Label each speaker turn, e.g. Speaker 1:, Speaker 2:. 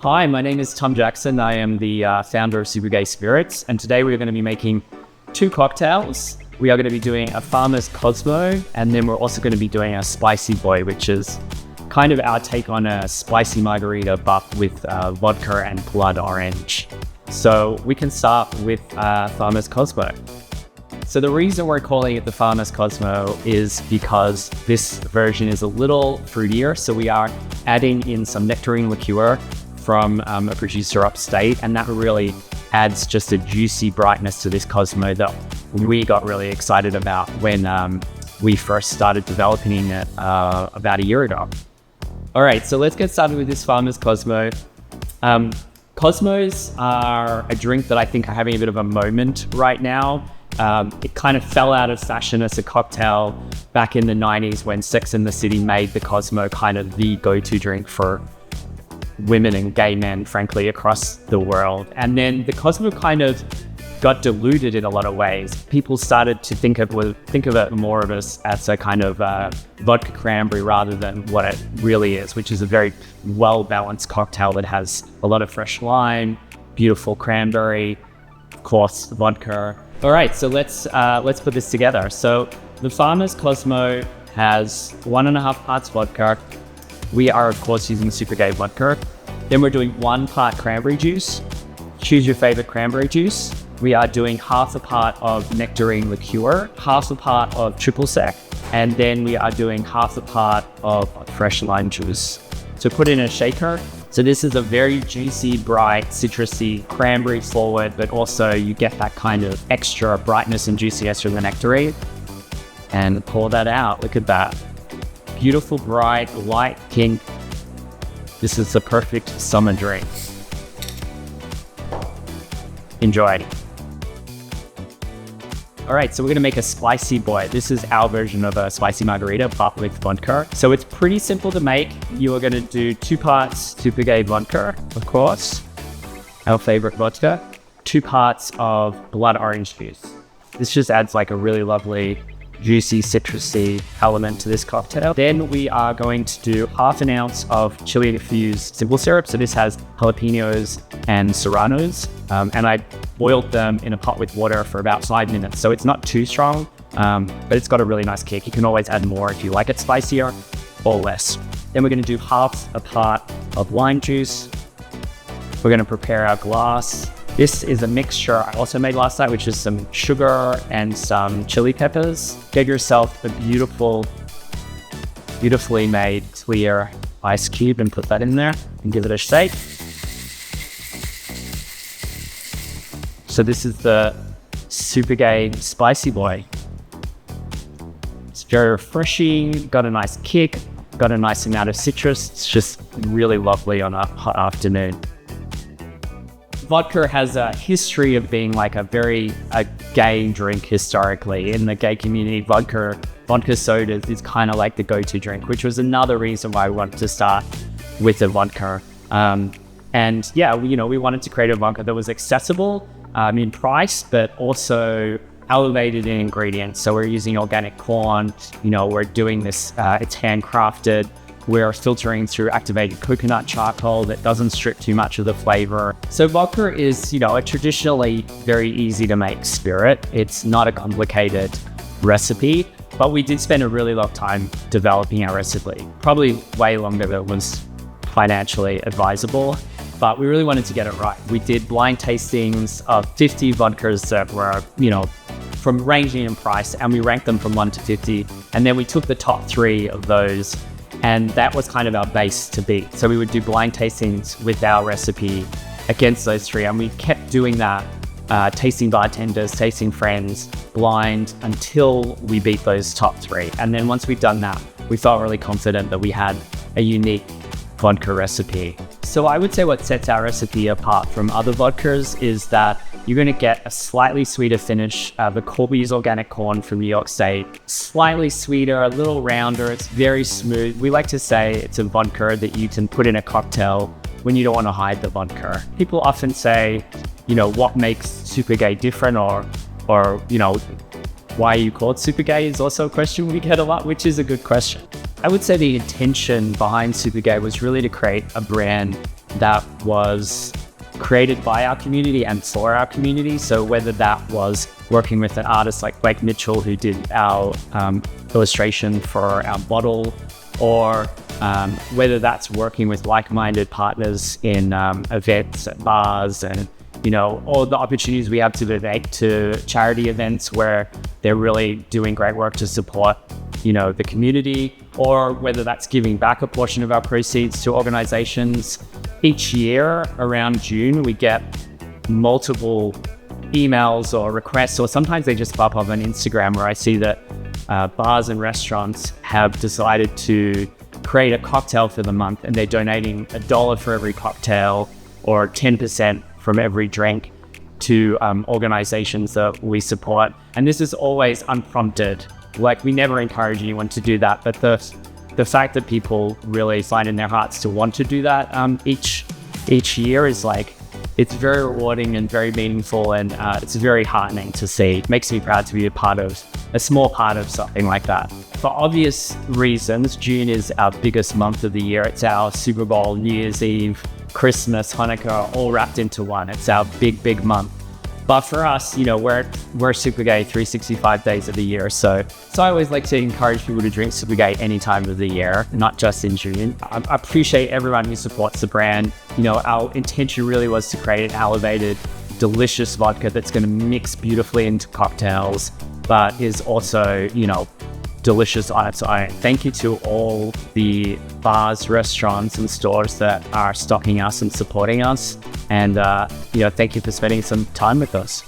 Speaker 1: Hi, my name is Tom Jackson. I am the founder of Supergay Spirits, and today we're going to be making two cocktails. We are going to be doing a Farmers Cosmo, and then we're also going to be doing a Spicy Boy, which is kind of our take on a spicy margarita, but with vodka and blood orange. So we can start with Farmers Cosmo. So the reason we're calling it the Farmers Cosmo is because this version is a little fruitier. So we are adding in some nectarine liqueur from a producer upstate, and that really adds just a juicy brightness to this Cosmo that we got really excited about when we first started developing it about a year ago. All right, so let's get started with this Farmers Cosmo. Cosmos are a drink that I think are having a bit of a moment right now. It kind of fell out of fashion as a cocktail back in the 90s when Sex and the City made the Cosmo kind of the go-to drink for women and gay men, frankly, across the world. And then the Cosmo kind of got diluted in a lot of ways. People started to think of it more of as a kind of vodka cranberry rather than what it really is, which is a very well-balanced cocktail that has a lot of fresh lime, beautiful cranberry, of course, vodka. All right, so let's put this together. So the Farmers Cosmo has 1.5 parts vodka. We are, of course, using Supergay Vodka. Then we're doing 1 part cranberry juice. Choose your favorite cranberry juice. We are doing 1/2 part of nectarine liqueur, 1/2 part of triple sec, and then we are doing 1/2 part of fresh lime juice. So put in a shaker. So this is a very juicy, bright, citrusy, cranberry forward, but also you get that kind of extra brightness and juiciness from the nectarine. And pour that out. Look at that. Beautiful, bright, light pink. This is the perfect summer drink. Enjoy. All right, so we're gonna make a Spicy Boy. This is our version of a spicy margarita, but with vodka. So it's pretty simple to make. You are gonna do 2 parts Supergay Vodka, of course, our favorite vodka, 2 parts of blood orange juice. This just adds like a really lovely, juicy, citrusy element to this cocktail. Then we are going to do 1/2 ounce of chili infused simple syrup. So this has jalapenos and serranos, and I boiled them in a pot with water for about 5 minutes. So it's not too strong, but it's got a really nice kick. You can always add more if you like it spicier or less. Then we're going to do 1/2 part of lime juice. We're going to prepare our glass. This is a mixture I also made last night, which is some sugar and some chili peppers. Get yourself a beautifully made clear ice cube and put that in there and give it a shake. So this is the Supergay Spicy Boy. It's very refreshing, got a nice kick, got a nice amount of citrus. It's just really lovely on a hot afternoon. Vodka has a history of being like a gay drink historically. In the gay community, vodka sodas is kind of like the go-to drink, which was another reason why we wanted to start with a vodka. And yeah, we wanted to create a vodka that was accessible in price, but also elevated in ingredients. So we're using organic corn, we're doing this, it's handcrafted. We're filtering through activated coconut charcoal that doesn't strip too much of the flavor. So vodka is, a traditionally very easy to make spirit. It's not a complicated recipe, but we did spend a really long time developing our recipe. Probably way longer than was financially advisable, but we really wanted to get it right. We did blind tastings of 50 vodkas that were, from ranging in price, and we ranked them from 1 to 50. And then we took the top 3 of those, and that was kind of our base to beat. So we would do blind tastings with our recipe against those 3. And we kept doing that, tasting bartenders, tasting friends, blind, until we beat those top 3. And then once we'd done that, we felt really confident that we had a unique vodka recipe. So I would say what sets our recipe apart from other vodkas is that you're going to get a slightly sweeter finish. The Corby's organic corn from New York State, slightly sweeter, a little rounder. It's very smooth. We like to say it's a vodka that you can put in a cocktail when you don't want to hide the vodka. People often say, what makes Supergay different, or why you call it Supergay is also a question we get a lot, which is a good question. I would say the intention behind Supergay was really to create a brand that was created by our community and for our community. So whether that was working with an artist like Blake Mitchell, who did our illustration for our bottle, or whether that's working with like-minded partners in events at bars, and all the opportunities we have to donate to charity events where they're really doing great work to support the community, or whether that's giving back a portion of our proceeds to organizations. Each year around June, we get multiple emails or requests, or sometimes they just pop up on Instagram, where I see that bars and restaurants have decided to create a cocktail for the month, and they're donating $1 for every cocktail or 10% from every drink to organizations that we support. And this is always unprompted. Like, we never encourage anyone to do that, but the fact that people really find in their hearts to want to do that each year is it's very rewarding and very meaningful, and it's very heartening to see. It makes me proud to be a small part of something like that. For obvious reasons, June is our biggest month of the year. It's our Super Bowl, New Year's Eve, Christmas, Hanukkah, all wrapped into one. It's our big month. But for us, we're Supergay 365 days of the year. So I always like to encourage people to drink Supergay any time of the year, not just in June. I appreciate everyone who supports the brand. Our intention really was to create an elevated, delicious vodka that's going to mix beautifully into cocktails, but is also, delicious on its own. Thank you to all the bars, restaurants, and stores that are stocking us and supporting us. And, thank you for spending some time with us.